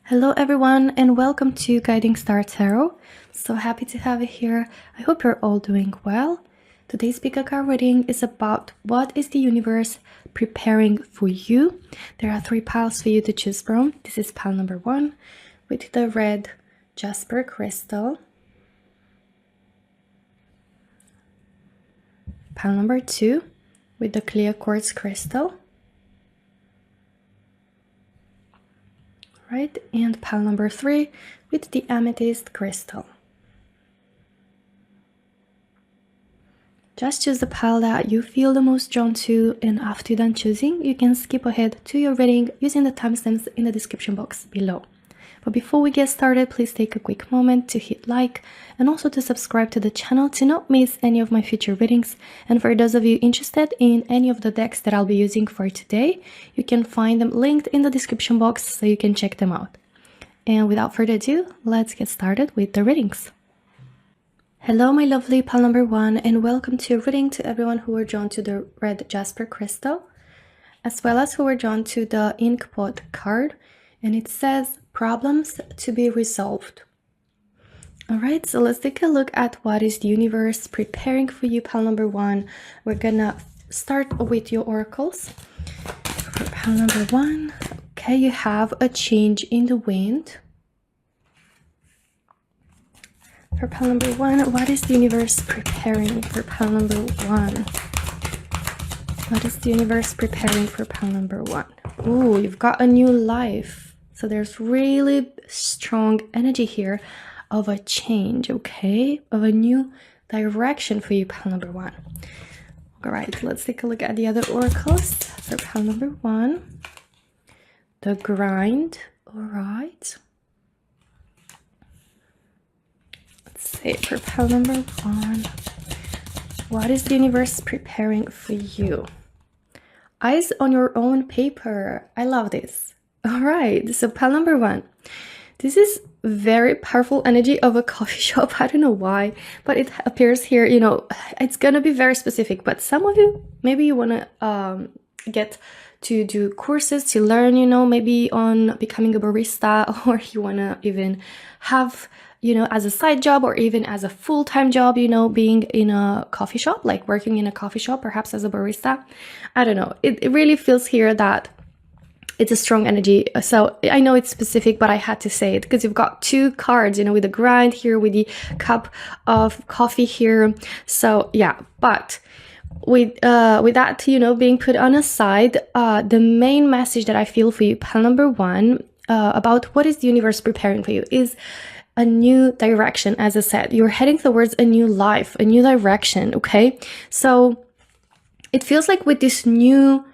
Hello everyone and welcome to Guiding Star Tarot. So happy to have you here. I hope you're all doing well. Today's PickACard reading is about what is the universe preparing for you. There are 3 piles for you to choose from. This is pile number 1 with the red jasper crystal. Pile number 2 with the clear quartz crystal. Right, and pile number 3 with the amethyst crystal. Just choose the pile that you feel the most drawn to, and after you're done choosing, you can skip ahead to your reading using the timestamps in the description box below. But before we get started, please take a quick moment to hit like and also to subscribe to the channel to not miss any of my future readings. And for those of you interested in any of the decks that I'll be using for today, you can find them linked in the description box so you can check them out. And without further ado, let's get started with the readings. Hello my lovely pile number 1 and welcome to a reading to everyone who were drawn to the red jasper crystal, as well as who were drawn to the inkpot card, and it says problems to be resolved. Alright, so let's take a look at what is the universe preparing for you, pile number 1. We're gonna start with your oracles. For pile number 1, okay, you have a change in the wind. For pile number 1, what is the universe preparing for pile number 1? What is the universe preparing for pile number 1? Ooh, you've got a new life. So there's really strong energy here of a change, okay? Of a new direction for you, pile number 1. All right, let's take a look at the other oracles. For pile number 1, the grind, all right. Let's say for pile number 1, what is the universe preparing for you? Eyes on your own paper. I love this. All right, so pile number 1. This is very powerful energy of a coffee shop. I don't know why, but it appears here, you know, it's gonna be very specific, but some of you, maybe you wanna get to do courses to learn, you know, maybe on becoming a barista, or you wanna even have, you know, as a side job or even as a full-time job, you know, being in a coffee shop, like working in a coffee shop, perhaps as a barista. I don't know. It really feels here that it's a strong energy. So I know it's specific, but I had to say it because you've got 2 cards, you know, with the grind here, with the cup of coffee here. So yeah, but with that, you know, being put on a side, the main message that I feel for you, pile number 1, about what is the universe preparing for you is a new direction. As I said, you're heading towards a new life, a new direction, okay? So it feels like with this new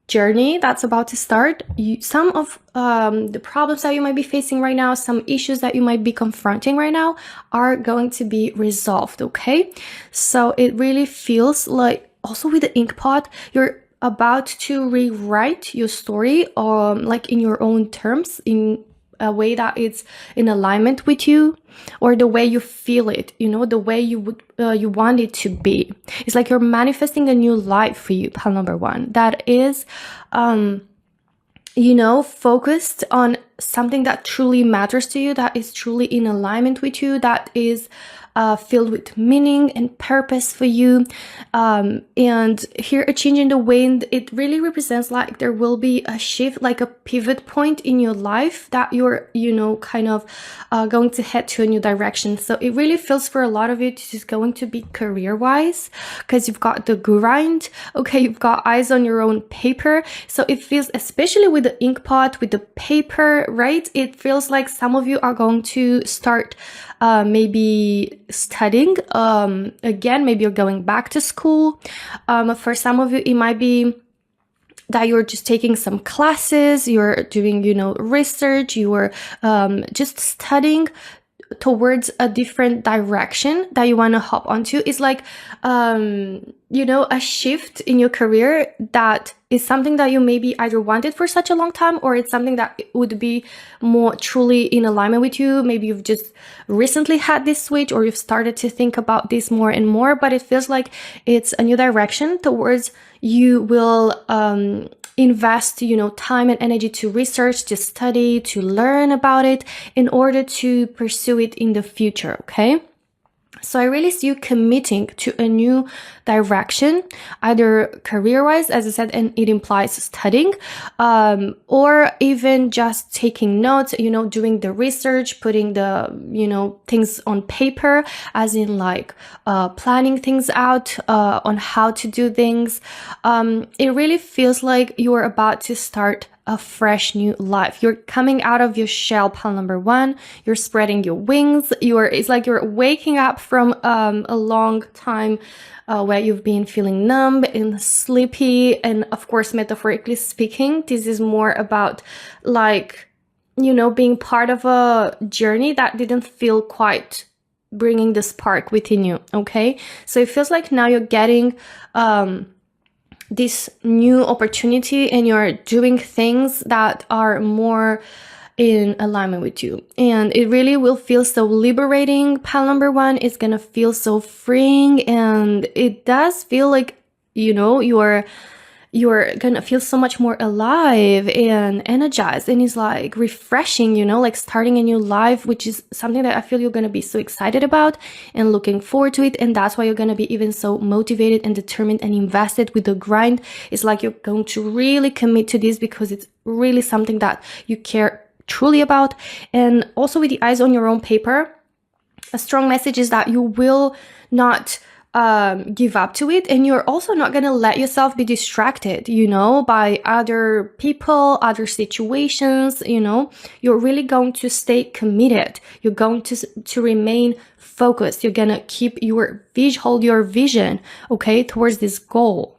journey that's about to start, some of the problems that you might be facing right now, some issues that you might be confronting right now are going to be resolved, okay? So it really feels like, also with the inkpot, you're about to rewrite your story like in your own terms, in a way that it's in alignment with you, or the way you feel it, you know, the way you would you want it to be. It's like you're manifesting a new life for you, pile number 1, that is you know, focused on something that truly matters to you, that is truly in alignment with you, that is filled with meaning and purpose for you. And here, a change in the wind, it really represents like there will be a shift, like a pivot point in your life that you're, you know, kind of going to head to a new direction. So it really feels for a lot of you, this is going to be career-wise, because you've got the grind, okay, you've got eyes on your own paper. So it feels, especially with the inkpot, with the paper, right? It feels like some of you are going to start maybe studying again. Maybe you're going back to school. For some of you, it might be that you're just taking some classes, you're doing, you know, research, you are just studying towards a different direction that you want to hop onto. It's like you know, a shift in your career that is something that you maybe either wanted for such a long time, or it's something that would be more truly in alignment with you. Maybe you've just recently had this switch, or you've started to think about this more and more, but it feels like it's a new direction towards you will invest, time and energy to research, to study, to learn about it in order to pursue it in the future, okay? So I really see you committing to a new direction, either career-wise, as I said, and it implies studying, or even just taking notes, doing the research, putting the, things on paper, as in like planning things out on how to do things. It really feels like you are about to start a fresh new life. You're coming out of your shell, pile number 1. You're spreading your wings. It's like you're waking up from a long time where you've been feeling numb and sleepy. And of course, metaphorically speaking, this is more about like, being part of a journey that didn't feel quite bringing the spark within you. Okay. So it feels like now you're getting, this new opportunity and you're doing things that are more in alignment with you, and it really will feel so liberating. Pile number 1 is gonna feel so freeing, and it does feel like you're gonna feel so much more alive and energized, and it's like refreshing, like starting a new life, which is something that I feel you're gonna be so excited about and looking forward to it. And that's why you're gonna be even so motivated and determined and invested with the grind. It's like you're going to really commit to this because it's really something that you care truly about. And also with the eyes on your own paper, a strong message is that you will not give up to it, and you're also not going to let yourself be distracted, by other people, other situations. You're really going to stay committed. You're going to remain focused. You're going to keep hold your vision, okay, towards this goal.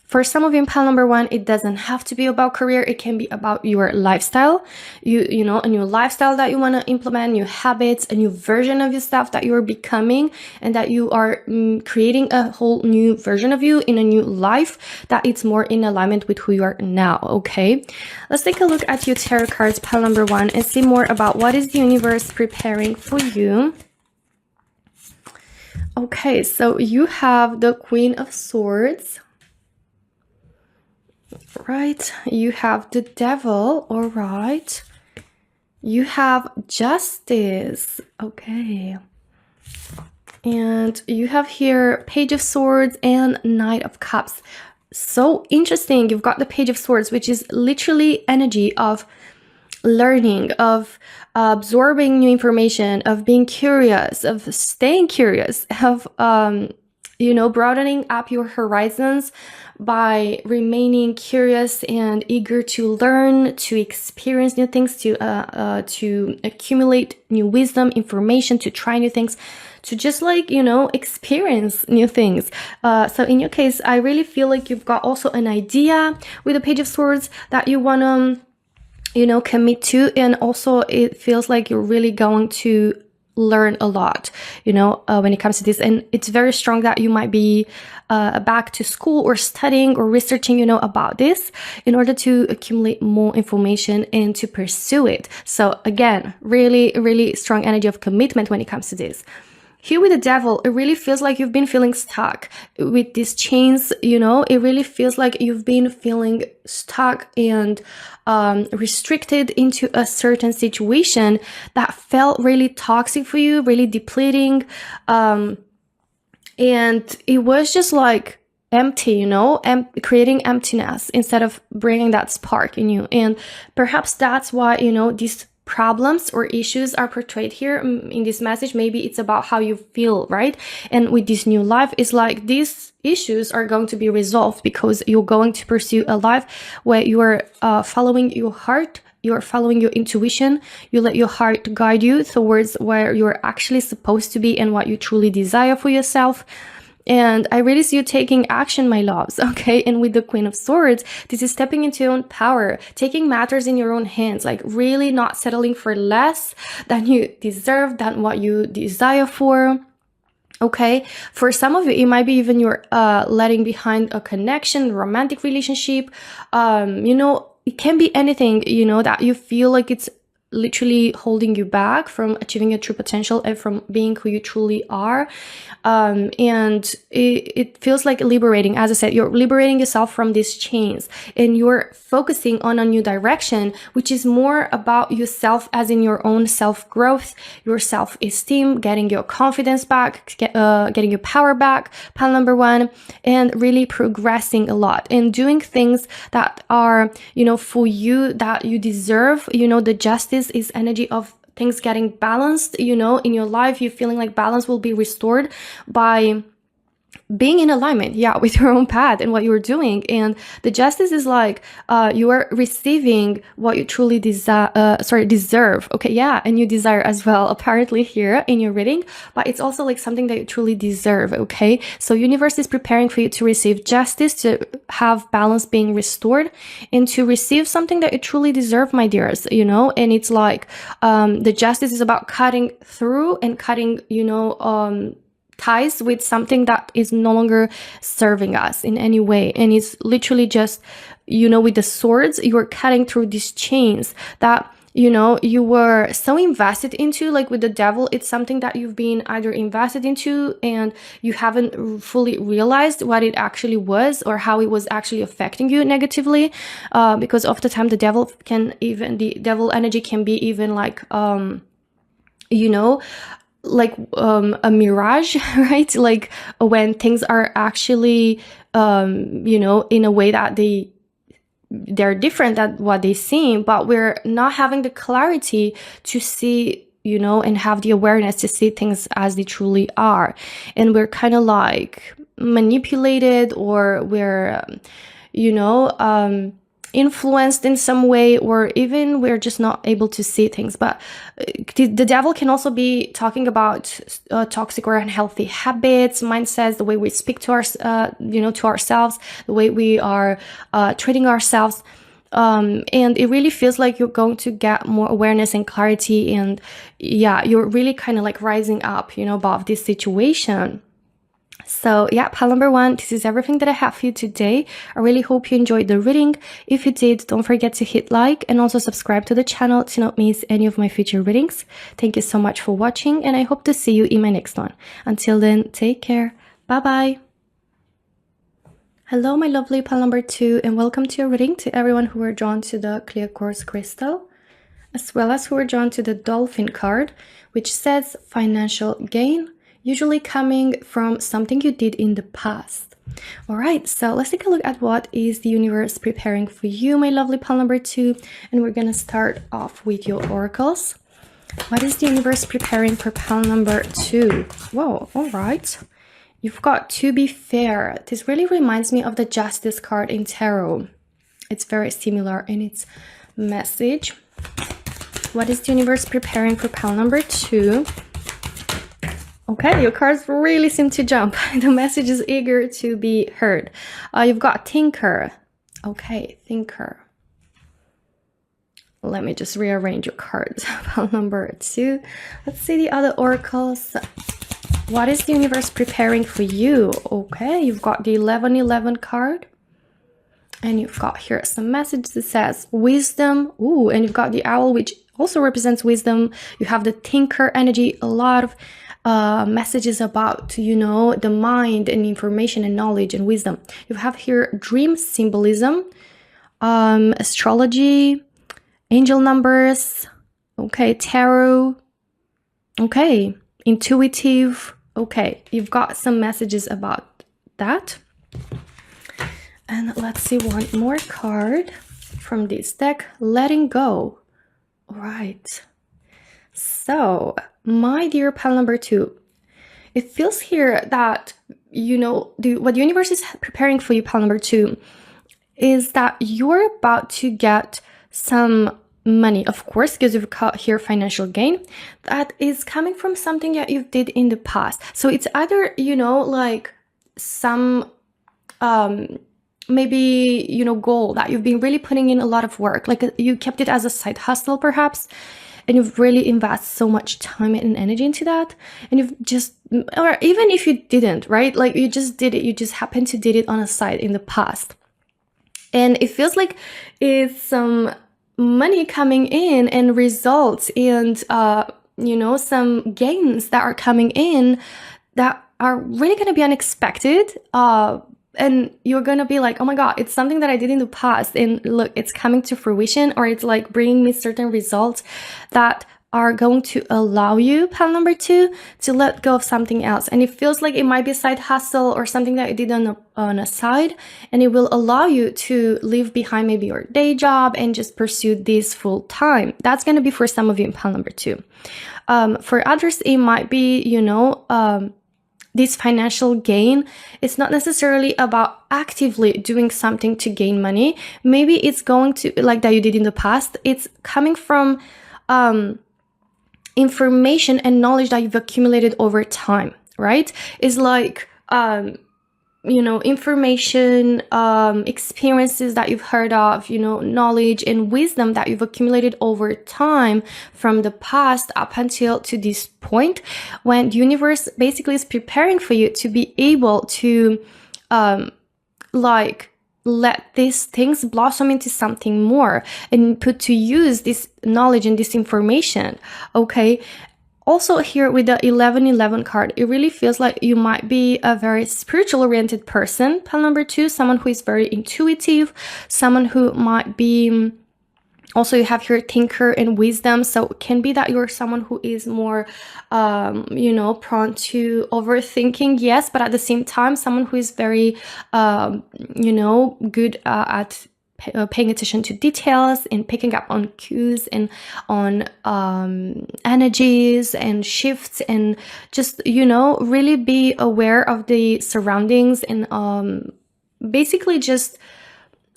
For some of you in pile number 1, it doesn't have to be about career. It can be about your lifestyle, a new lifestyle that you want to implement, new habits, a new version of yourself that you're becoming, and that you are creating a whole new version of you in a new life that it's more in alignment with who you are now, okay? Let's take a look at your tarot cards, pile number 1, and see more about what is the universe preparing for you. Okay, so you have the Queen of Swords. Right, you have the Devil. All right, you have Justice. Okay, and you have here Page of Swords and Knight of Cups. So interesting. You've got the Page of Swords, which is literally energy of learning, of absorbing new information, of being curious, of staying curious, of broadening up your horizons by remaining curious and eager to learn, to experience new things, to accumulate new wisdom, information, to try new things, to just experience new things. So in your case, I really feel like you've got also an idea with the Page of Swords that you want to, commit to. And also it feels like you're really going to learn a lot, when it comes to this. And it's very strong that you might be back to school or studying or researching, about this in order to accumulate more information and to pursue it. So again, really, really strong energy of commitment when it comes to this. Here with the Devil, it really feels like you've been feeling stuck with these chains, it really feels like you've been feeling stuck and restricted into a certain situation that felt really toxic for you, really depleting. And it was just like empty, creating emptiness instead of bringing that spark in you. And perhaps that's why, these problems or issues are portrayed here in this message. Maybe it's about how you feel, right? And with this new life, it's like these issues are going to be resolved because you're going to pursue a life where you are following your heart, you're following your intuition, you let your heart guide you towards where you're actually supposed to be and what you truly desire for yourself. And I really see you taking action, my loves, okay? And with the Queen of Swords, this is stepping into your own power, taking matters in your own hands, like really not settling for less than you deserve, than what you desire for. Okay, for some of you, it might be even you're letting behind a connection, romantic relationship. It can be anything, that you feel like it's literally holding you back from achieving your true potential and from being who you truly are. And it feels like liberating. As I said, you're liberating yourself from these chains, and you're focusing on a new direction, which is more about yourself, as in your own self-growth, your self-esteem, getting your confidence back, getting your power back, pile number 1, and really progressing a lot and doing things that are, for you, that you deserve. The justice is energy of things getting balanced, in your life. You feeling like balance will be restored by being in alignment, with your own path and what you're doing. And the justice is like, you are receiving what you truly deserve. Okay, and you desire as well, apparently, here in your reading, but it's also like something that you truly deserve. Okay, so universe is preparing for you to receive justice, to have balance being restored, and to receive something that you truly deserve, my dears. And it's like, the justice is about cutting through and cutting, ties with something that is no longer serving us in any way. And it's literally just, with the swords, you're cutting through these chains that, you were so invested into. Like with the devil, it's something that you've been either invested into and you haven't fully realized what it actually was or how it was actually affecting you negatively. Because of the time, the devil energy can be even like, a mirage, right? Like when things are actually, in a way that they're different than what they seem, but we're not having the clarity to see, and have the awareness to see things as they truly are. And we're kind of like manipulated, or we're, influenced in some way, or even we're just not able to see things. But the devil can also be talking about toxic or unhealthy habits, mindsets, the way we speak to to ourselves, the way we are treating ourselves. And it really feels like you're going to get more awareness and clarity, and you're really kind of like rising up, above this situation. So pile number 1, this is everything that I have for you today. I really hope you enjoyed the reading. If you did, don't forget to hit like and also subscribe to the channel to not miss any of my future readings. Thank you so much for watching, and I hope to see you in my next one. Until then, take care. Bye-bye. Hello, my lovely pile number 2, and welcome to your reading. To everyone who are drawn to the clear quartz crystal, as well as who are drawn to the dolphin card, which says financial gain, usually coming from something you did in the past. All right, so let's take a look at what is the universe preparing for you, my lovely pile number 2. And we're going to start off with your oracles. What is the universe preparing for pile number 2? Whoa, all right. You've got to be fair. This really reminds me of the Justice card in tarot. It's very similar in its message. What is the universe preparing for pile number 2? Okay, your cards really seem to jump. The message is eager to be heard. You've got Thinker. Okay, Thinker. Let me just rearrange your cards. Pile number 2. Let's see the other oracles. What is the universe preparing for you? Okay, you've got the 1111 card. And you've got here some message that says wisdom. Ooh, and you've got the owl, which also represents wisdom. You have the Thinker energy, a lot of messages about, the mind and information and knowledge and wisdom. You have here dream symbolism, astrology, angel numbers, okay, tarot, okay, intuitive, okay. You've got some messages about that. And let's see one more card from this deck, letting go. All right. So, my dear pile number 2, it feels here that, what the universe is preparing for you, pile number 2, is that you're about to get some money, of course, because you've got here financial gain that is coming from something that you did in the past. So it's either, like some, maybe, goal that you've been really putting in a lot of work, like you kept it as a side hustle perhaps, and you've really invested so much time and energy into that, and you've just, or even if you didn't, right, like you just did it, you just happened to did it on a side in the past, and it feels like it's some money coming in and results and, some gains that are coming in that are really going to be unexpected. And you're going to be like, oh my God, it's something that I did in the past. And look, it's coming to fruition, or it's like bringing me certain results that are going to allow you, pile number 2, to let go of something else. And it feels like it might be a side hustle or something that you did on a side, and it will allow you to leave behind maybe your day job and just pursue this full time. That's going to be for some of you in pile number 2. For others, it might be, this financial gain. It's not necessarily about actively doing something to gain money. Maybe it's going to, like that you did in the past, it's coming from information and knowledge that you've accumulated over time, right? It's like, information, experiences that you've heard of, knowledge and wisdom that you've accumulated over time from the past up until to this point, when the universe basically is preparing for you to be able to, let these things blossom into something more and put to use this knowledge and this information, okay? Also here with the 1111 card, it really feels like you might be a very spiritual oriented person, pile number 2, someone who is very intuitive, someone who might be, also you have here thinker and wisdom, so it can be that you're someone who is more, prone to overthinking, yes, but at the same time, someone who is very, good at paying attention to details and picking up on cues and on energies and shifts, and just, really be aware of the surroundings and basically just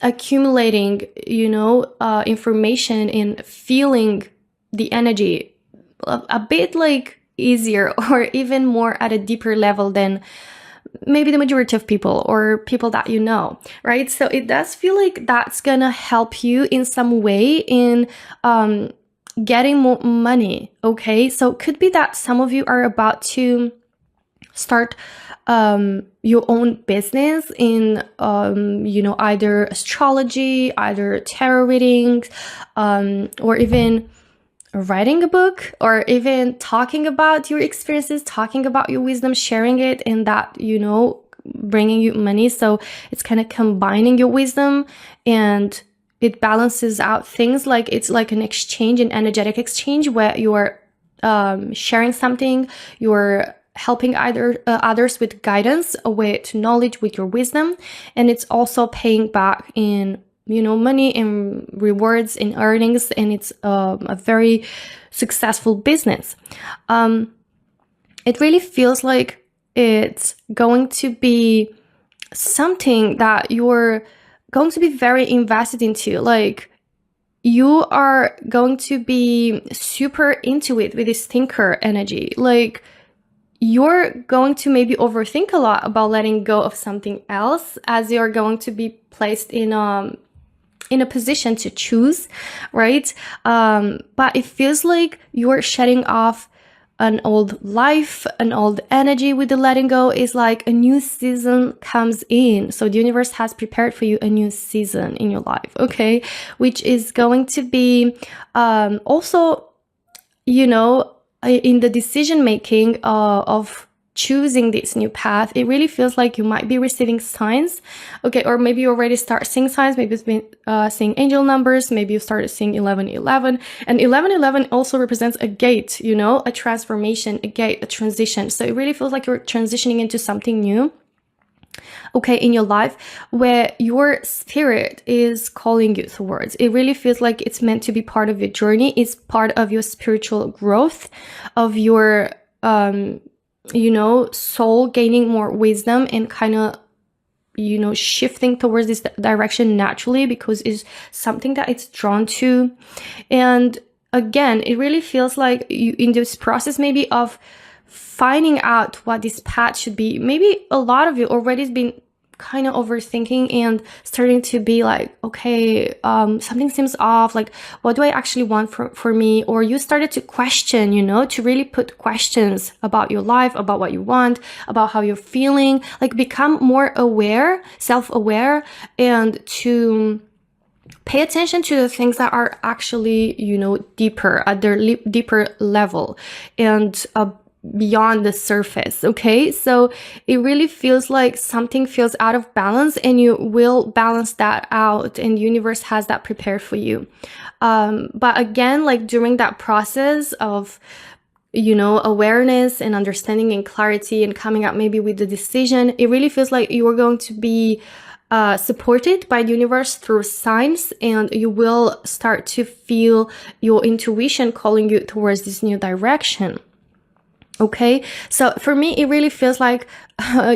accumulating, information and feeling the energy a bit like easier or even more at a deeper level than maybe the majority of people or people that you know, right? So it does feel like that's gonna help you in some way in getting more money, okay? So it could be that some of you are about to start your own business in, either astrology, either tarot readings, or even writing a book, or even talking about your experiences, talking about your wisdom, sharing it, and that, bringing you money. So it's kind of combining your wisdom, and it balances out things. Like it's like an exchange, an energetic exchange, where you're sharing something, you're helping others with guidance, with knowledge, with your wisdom, and it's also paying back in money and rewards and earnings, and it's a very successful business. It really feels like it's going to be something that you're going to be very invested into. Like you are going to be super into it with this thinker energy. Like you're going to maybe overthink a lot about letting go of something else, as you're going to be placed in a position to choose, right? But it feels like you're shedding off an old life, an old energy. With the letting go is like a new season comes in. So the universe has prepared for you a new season in your life, okay? Which is going to be also, in the decision making of choosing this new path. It really feels like you might be receiving signs, okay? Or maybe you already start seeing signs. Maybe it's been seeing angel numbers. Maybe you started seeing 1111, and 1111 also represents a gate, a transformation, a gate, a transition. So it really feels like you're transitioning into something new, okay, in your life, where your spirit is calling you towards. It really feels like it's meant to be part of your journey. It's part of your spiritual growth, of your soul gaining more wisdom and kind of, shifting towards this direction naturally, because it's something that it's drawn to. And again, it really feels like you in this process maybe of finding out what this path should be. Maybe a lot of you already has been kind of overthinking and starting to be like, okay, something seems off. Like, what do I actually want for me? Or you started to question, to really put questions about your life, about what you want, about how you're feeling, like become more aware, self-aware, and to pay attention to the things that are actually, you know, deeper, at their deeper level, and beyond the surface. Okay, so it really feels like something feels out of balance, and you will balance that out, and the universe has that prepared for you. But again, like during that process of, you know, awareness and understanding and clarity and coming up maybe with the decision, it really feels like you are going to be supported by the universe through signs, and you will start to feel your intuition calling you towards this new direction. Okay, so for me, it really feels like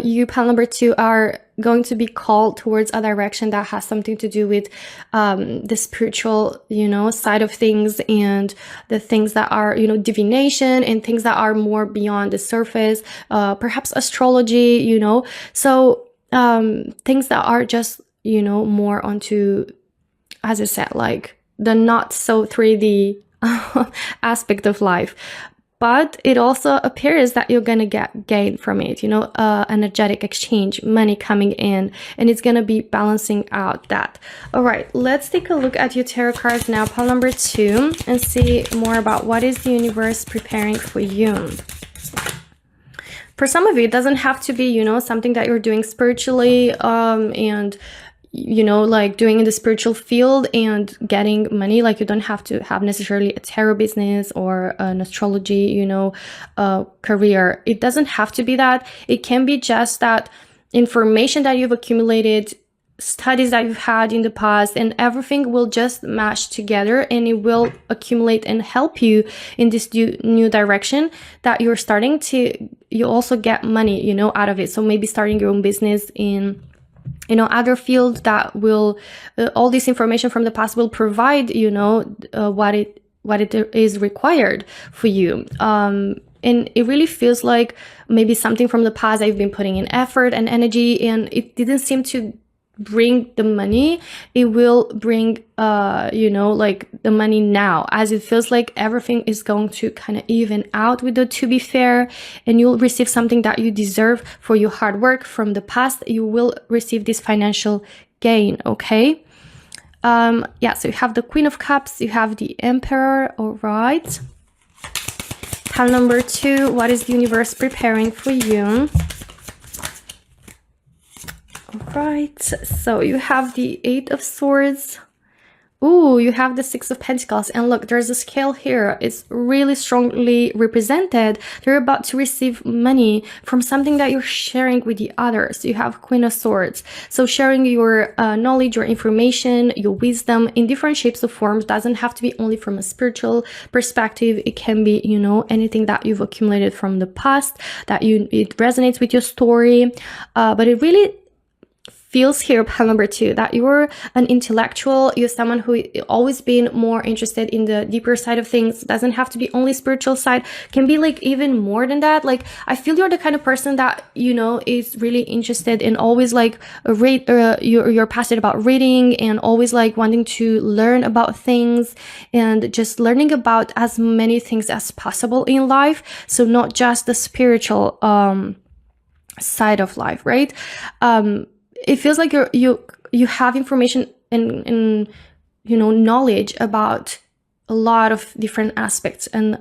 you, pile number 2, are going to be called towards a direction that has something to do with the spiritual, you know, side of things, and the things that are, you know, divination, and things that are more beyond the surface, perhaps astrology, you know. So things that are just, you know, more onto, as I said, like the not so 3D aspect of life. But it also appears that you're going to get gain from it, you know, energetic exchange, money coming in, and it's going to be balancing out that. All right, let's take a look at your tarot cards now, pile number 2, and see more about what is the universe preparing for you. For some of you, it doesn't have to be, you know, something that you're doing spiritually, and you know, like doing in the spiritual field and getting money. Like you don't have to have necessarily a tarot business or an astrology, you know, career. It doesn't have to be that. It can be just that information that you've accumulated, studies that you've had in the past, and everything will just mash together, and it will accumulate and help you in this new direction that you're starting to, you also get money, you know, out of it. So maybe starting your own business in, you know, other field that will, all this information from the past will provide, you know, what it is required for you. And it really feels like maybe something from the past I've been putting in effort and energy, and it didn't seem to bring the money. It will bring, you know, like the money now, as it feels like everything is going to kind of even out with the to be fair, and you'll receive something that you deserve for your hard work from the past. You will receive this financial gain. Okay. Yeah, so you have the Queen of Cups, you have the Emperor. All right, pile number 2, what is the universe preparing for you? Right, so you have the 8 of Swords. Ooh, you have the 6 of Pentacles. And look, there's a scale here. It's really strongly represented. You're about to receive money from something that you're sharing with the others. You have Queen of Swords. So sharing your knowledge, your information, your wisdom in different shapes or forms. Doesn't have to be only from a spiritual perspective. It can be, you know, anything that you've accumulated from the past, that it resonates with your story. But it really feels here, pile number 2, that you're an intellectual. You're someone who always been more interested in the deeper side of things. Doesn't have to be only spiritual side, can be like even more than that. Like I feel you're the kind of person that, you know, is really interested in always like read, you're passionate about reading, and always like wanting to learn about things, and just learning about as many things as possible in life. So not just the spiritual side of life, right? It feels like you have information and you know, knowledge about a lot of different aspects, and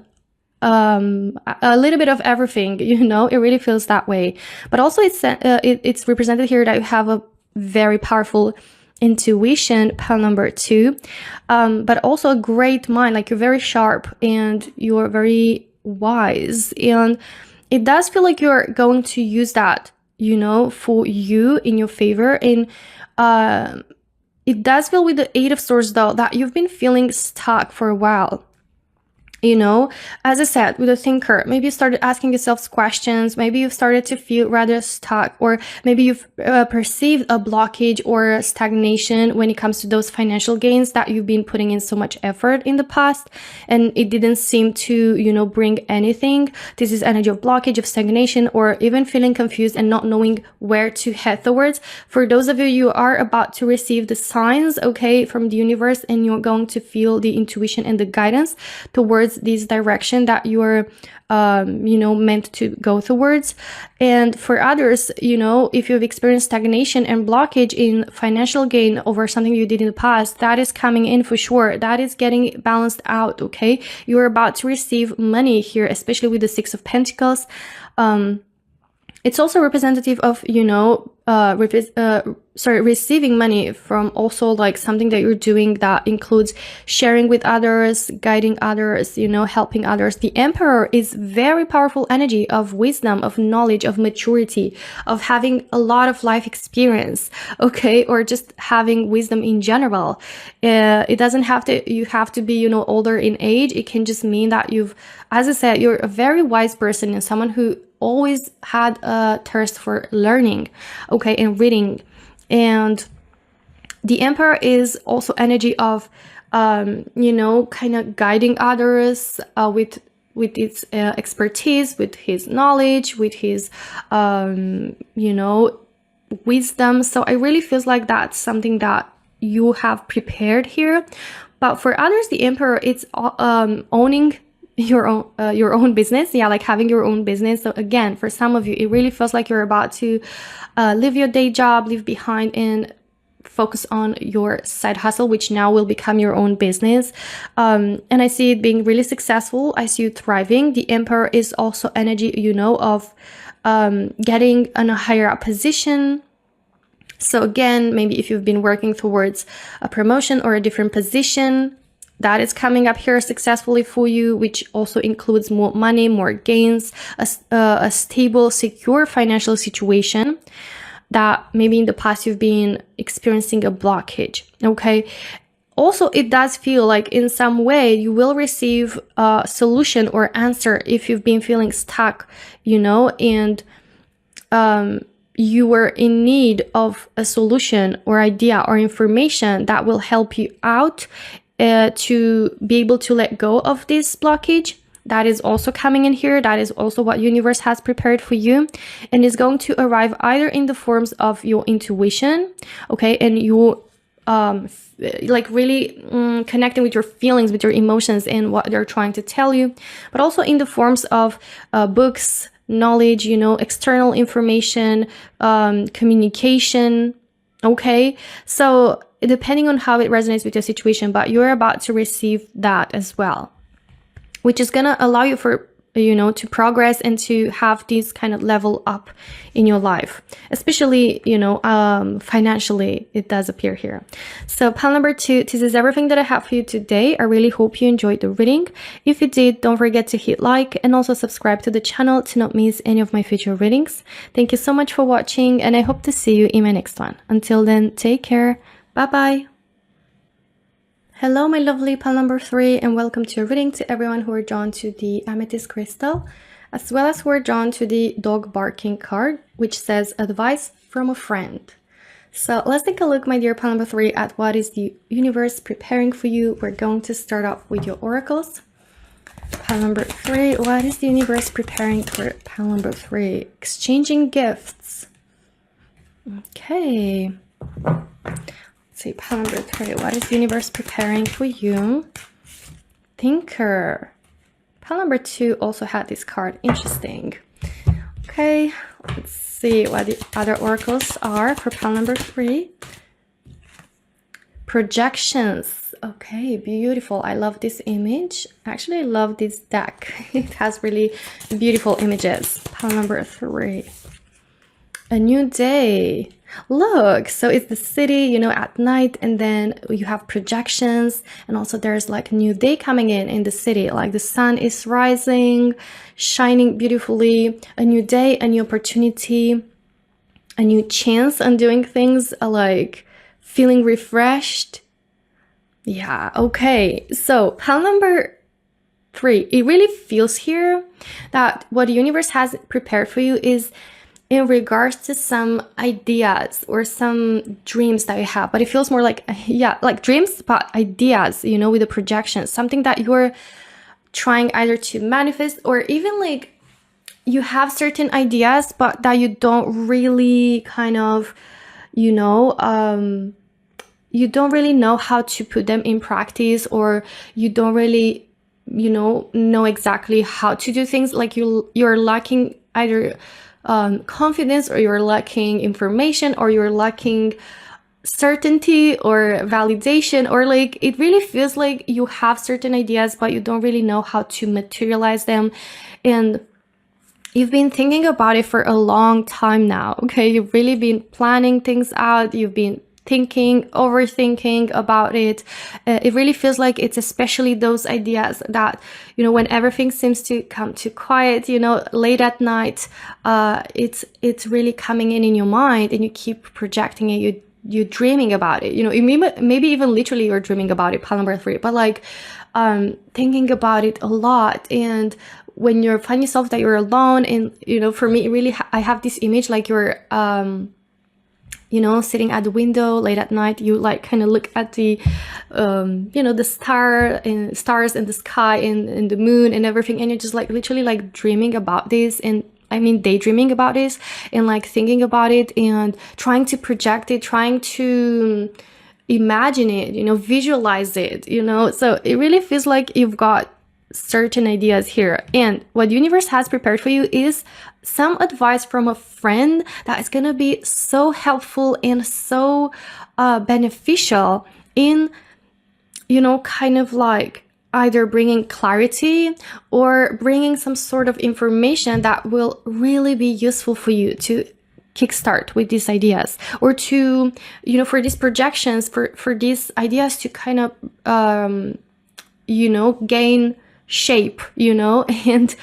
a little bit of everything, you know. It really feels that way. But also it's represented here that you have a very powerful intuition, pile number 2, but also a great mind. Like you're very sharp and you're very wise, and it does feel like you're going to use that, you know, for you in your favor. And it does feel with the 8 of Swords though that you've been feeling stuck for a while. You know, as I said, with a thinker, maybe you started asking yourself questions, maybe you've started to feel rather stuck, or maybe you've perceived a blockage or a stagnation when it comes to those financial gains that you've been putting in so much effort in the past, and it didn't seem to, you know, bring anything. This is energy of blockage, of stagnation, or even feeling confused and not knowing where to head towards. For those of you, you are about to receive the signs, okay, from the universe, and you're going to feel the intuition and the guidance towards towards this direction that you're meant to go towards. And for others, if you've experienced stagnation and blockage in financial gain over something you did in the past, that is coming in for sure. That is getting balanced out. Okay, you're about to receive money here, especially with the Six of Pentacles. It's also representative of, receiving money from also like something that you're doing that includes sharing with others, guiding others, helping others. The Emperor is very powerful energy of wisdom, of knowledge, of maturity, of having a lot of life experience, okay? Or just having wisdom in general. It doesn't have to, you have to be, older in age. It can just mean that as I said, you're a very wise person and someone who always had a thirst for learning, okay, and reading. And the Emperor is also energy of, kind of guiding others with its expertise, with his knowledge, with his, wisdom. So I really feels like that's something that you have prepared here. But for others, the Emperor, it's owning your own business. Yeah, like having your own business. So again, for some of you, it really feels like you're about to leave your day job, leave behind, and focus on your side hustle, which now will become your own business. And I see it being really successful. I see you thriving. The Emperor is also energy, of getting in a higher up position. So again, maybe if you've been working towards a promotion or a different position, that is coming up here successfully for you, which also includes more money, more gains, a stable, secure financial situation that maybe in the past you've been experiencing a blockage, okay? Also, it does feel like in some way you will receive a solution or answer if you've been feeling stuck, and you were in need of a solution or idea or information that will help you out to be able to let go of this blockage. That is also coming in here. That is also what universe has prepared for you, and is going to arrive either in the forms of your intuition, okay, and you really connecting with your feelings, with your emotions and what they're trying to tell you, but also in the forms of books, knowledge, external information, communication, okay? So depending on how it resonates with your situation, but you're about to receive that as well, which is going to allow you for, to progress and to have this kind of level up in your life, especially, financially, it does appear here. So pile number 2, this is everything that I have for you today. I really hope you enjoyed the reading. If you did, don't forget to hit like and also subscribe to the channel to not miss any of my future readings. Thank you so much for watching, and I hope to see you in my next one. Until then, take care. Bye-bye. Hello, my lovely pile number 3, and welcome to a reading to everyone who are drawn to the amethyst crystal, as well as who are drawn to the dog barking card, which says advice from a friend. So let's take a look, my dear pile number 3, at what is the universe preparing for you. We're going to start off with your oracles. Pile number 3, what is the universe preparing for pile number 3? Exchanging gifts. Okay. See, pile number 3, what is the universe preparing for you? Thinker. Pile number 2 also had this card. Interesting. Okay, let's see what the other oracles are for pile number 3. Projections. Okay, beautiful. I love this image. Actually, I love this deck. It has really beautiful images. Pile number 3. A new day. Look, so it's the city, at night, and then you have projections, and also there's like a new day coming in the city, like the sun is rising, shining beautifully, a new day, a new opportunity, a new chance on doing things, like feeling refreshed. Yeah, okay. So pile number 3, it really feels here that what the universe has prepared for you is in regards to some ideas or some dreams that you have, but it feels more like, like dreams, but ideas, with the projection, something that you're trying either to manifest, or even like you have certain ideas, but that you don't really kind of, you don't really know how to put them in practice, or you don't really know exactly how to do things. Like you're lacking either confidence, or you're lacking information, or you're lacking certainty or validation, or like it really feels like you have certain ideas but you don't really know how to materialize them, and you've been thinking about it for a long time now. Okay, you've really been planning things out, you've been overthinking about it. It really feels like it's especially those ideas that, when everything seems to come to quiet, late at night, it's really coming in your mind, and you keep projecting it, you're dreaming about it, maybe even literally you're dreaming about it, pile number 3, but like thinking about it a lot. And when you find yourself that you're alone, and for me, really, I have this image like you're sitting at the window late at night, you like kind of look at the the stars in the sky, and the moon and everything, and you're just like literally like dreaming about this, and daydreaming about this, and like thinking about it, and trying to project it, trying to imagine it, visualize it, so it really feels like you've got certain ideas here. And what the universe has prepared for you is some advice from a friend that is going to be so helpful and so beneficial in, kind of like either bringing clarity or bringing some sort of information that will really be useful for you to kickstart with these ideas, or to, for these projections, for these ideas to kind of, gain shape, and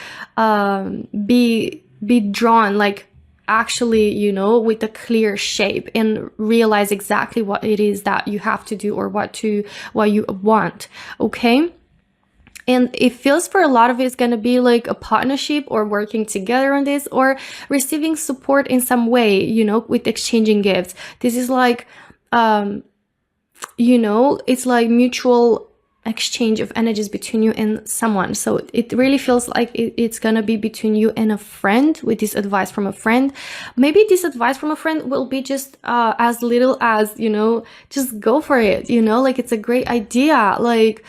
be drawn, like actually, with a clear shape, and realize exactly what it is that you have to do, or what you want. Okay. And it feels for a lot of it is going to be like a partnership, or working together on this, or receiving support in some way, with exchanging gifts. This is like, it's like mutual exchange of energies between you and someone. So it really feels like it's gonna be between you and a friend, with this advice from a friend. Maybe this advice from a friend will be just as little as, just go for it, like it's a great idea, like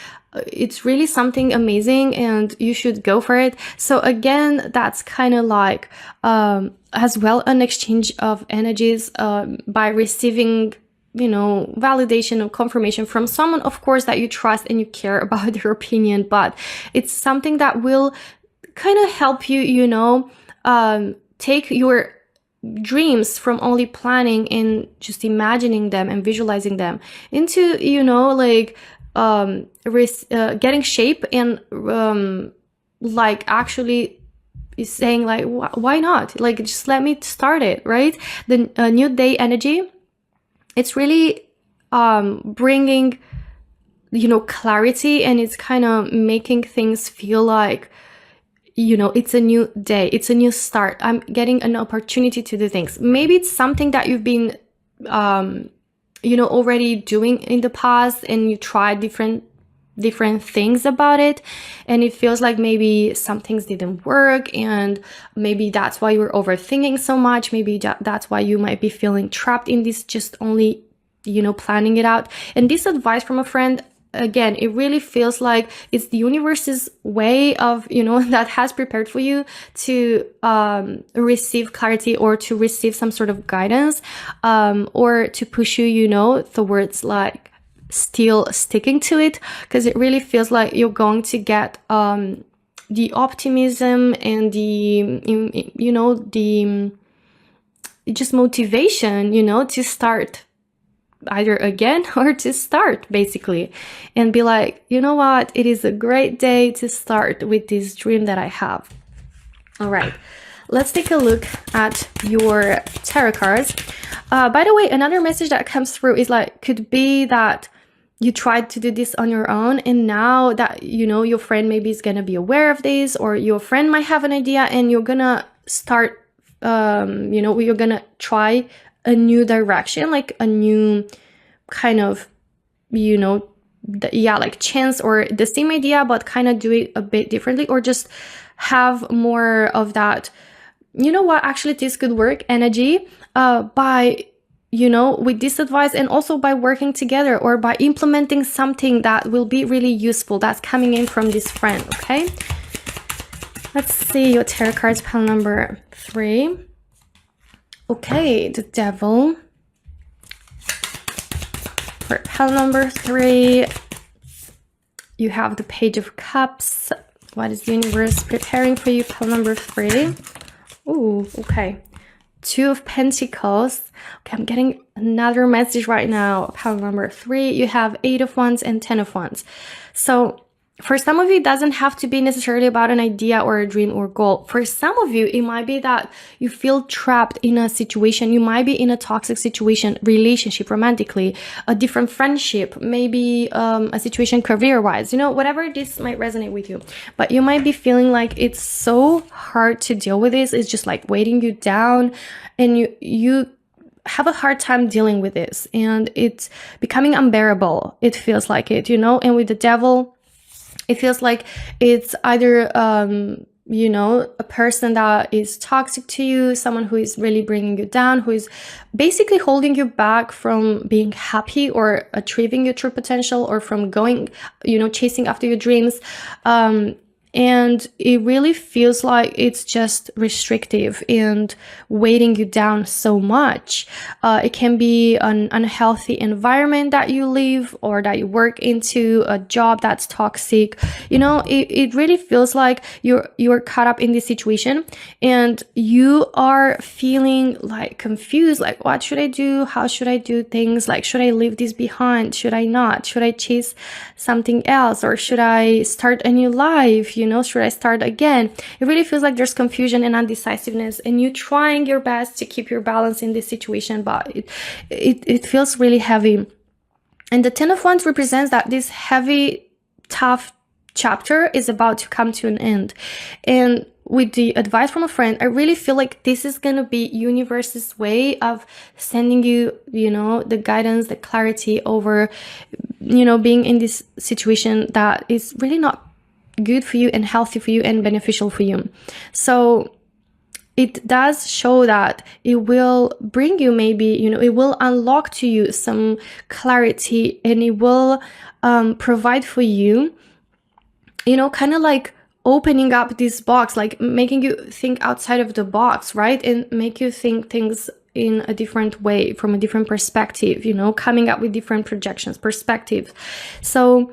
it's really something amazing and you should go for it. So again, that's kind of like as well an exchange of energies by receiving validation or confirmation from someone, of course, that you trust and you care about their opinion, but it's something that will kind of help you, take your dreams from only planning and just imagining them and visualizing them into, like getting shape, and like actually is saying like, why not? Like, just let me start it, right? The new day energy, it's really bringing, clarity, and it's kind of making things feel like, it's a new day, it's a new start. I'm getting an opportunity to do things. Maybe it's something that you've been, already doing in the past, and you tried different things about it, and it feels like maybe some things didn't work, and maybe that's why you're overthinking so much. Maybe that's why you might be feeling trapped in this, just only, planning it out. And this advice from a friend, again, it really feels like it's the universe's way of, that has prepared for you to receive clarity, or to receive some sort of guidance, or to push you, towards like still sticking to it, because it really feels like you're going to get the optimism and the just motivation, to start either again or to start, basically, and be like, what, it is a great day to start with this dream that I have. All right, let's take a look at your tarot cards. By the way, another message that comes through is like, could be that you tried to do this on your own, and now that, your friend maybe is gonna be aware of this, or your friend might have an idea, and you're gonna start, you're gonna try a new direction, like a new kind of, like chance, or the same idea, but kind of do it a bit differently, or just have more of that, actually this could work energy, by with this advice, and also by working together or by implementing something that will be really useful that's coming in from this friend, okay? Let's see your tarot cards, pile number 3. Okay, the Devil. For pile number 3, you have the Page of Cups. What is the universe preparing for you, pile number 3? Ooh, okay. 2 of Pentacles. Okay, I'm getting another message right now. Pile number 3, you have 8 of Wands and 10 of Wands. So for some of you, it doesn't have to be necessarily about an idea or a dream or goal. For some of you, it might be that you feel trapped in a situation. You might be in a toxic situation, relationship, romantically, a different friendship, maybe a situation career-wise, whatever this might resonate with you. But you might be feeling like it's so hard to deal with this. It's just like weighing you down, and you have a hard time dealing with this, and it's becoming unbearable. It feels like it, and with the Devil, it feels like it's either, a person that is toxic to you, someone who is really bringing you down, who is basically holding you back from being happy or achieving your true potential, or from going, chasing after your dreams. And it really feels like it's just restrictive and weighting you down so much. It can be an unhealthy environment that you live or that you work into, a job that's toxic. It really feels like you're caught up in this situation, and you are feeling like confused, like, what should I do? How should I do things? Like, should I leave this behind? Should I not? Should I chase something else? Or should I start a new life? Should I start again? It really feels like there's confusion and undecisiveness, and you trying your best to keep your balance in this situation, but it feels really heavy. And the 10 of Wands represents that this heavy, tough chapter is about to come to an end. And with the advice from a friend, I really feel like this is going to be universe's way of sending you, the guidance, the clarity over, being in this situation that is really not good for you and healthy for you and beneficial for you. So it does show that it will bring you, maybe, it will unlock to you some clarity, and it will provide for you, kind of like opening up this box, like making you think outside of the box, right? And make you think things in a different way, from a different perspective, coming up with different projections, perspectives. So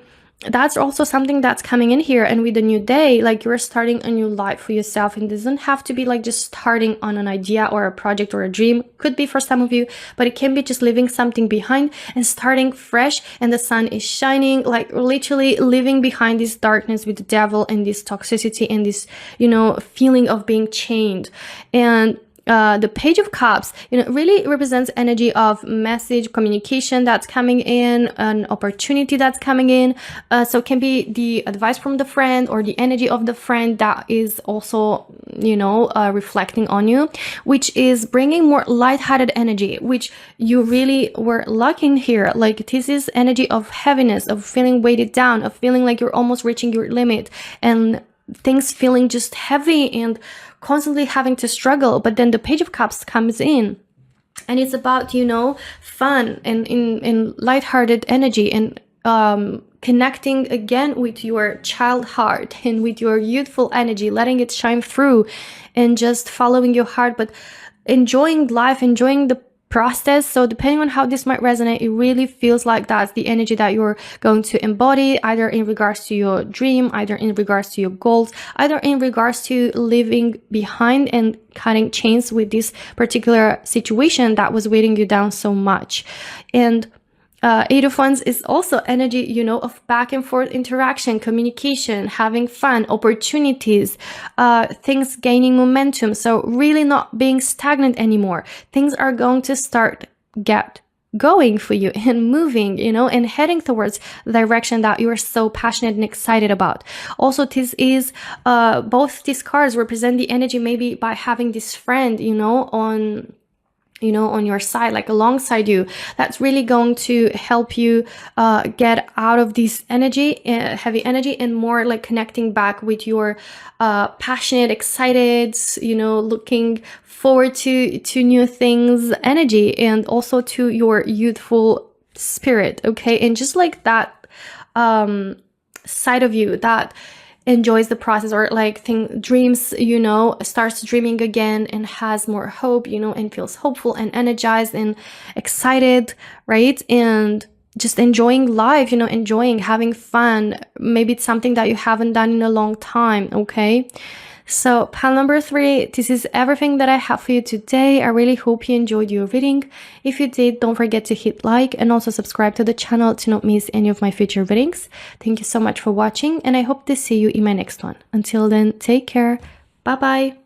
that's also something that's coming in here. And with the new day, like, you're starting a new life for yourself. And it doesn't have to be like just starting on an idea or a project or a dream. Could be for some of you, but it can be just leaving something behind and starting fresh. And the sun is shining, like literally leaving behind this darkness with the Devil and this toxicity and this, feeling of being chained. And the Page of Cups, really represents energy of message, communication that's coming in, an opportunity that's coming in. So it can be the advice from the friend or the energy of the friend that is also, reflecting on you, which is bringing more lighthearted energy, which you really were lacking here. Like, this is energy of heaviness, of feeling weighted down, of feeling like you're almost reaching your limit, and things feeling just heavy and constantly having to struggle. But then the Page of Cups comes in, and it's about, fun and in lighthearted energy, and connecting again with your child heart and with your youthful energy, letting it shine through, and just following your heart, but enjoying life, enjoying the process. So depending on how this might resonate, it really feels like that's the energy that you're going to embody, either in regards to your dream, either in regards to your goals, either in regards to leaving behind and cutting chains with this particular situation that was weighing you down so much. And Eight of Wands is also energy, of back and forth interaction, communication, having fun, opportunities, things gaining momentum. So really not being stagnant anymore. Things are going to start get going for you and moving, and heading towards the direction that you are so passionate and excited about. Also, this is, both these cards represent the energy, maybe by having this friend, on you know, on your side, like alongside you, that's really going to help you get out of this energy, heavy energy, and more like connecting back with your passionate, excited, you know, looking forward to new things energy, and also to your youthful spirit. Okay, and just like that side of you that enjoys the process, or like dreams, you know, starts dreaming again and has more hope, you know, and feels hopeful and energized and excited, right? And just enjoying life, you know, enjoying having fun. Maybe it's something that you haven't done in a long time. Okay, so pile number 3, this is everything that I have for you today. I really hope you enjoyed your reading. If you did, don't forget to hit like and also subscribe to the channel to not miss any of my future readings. Thank you so much for watching, and I hope to see you in my next one. Until then, take care. Bye bye.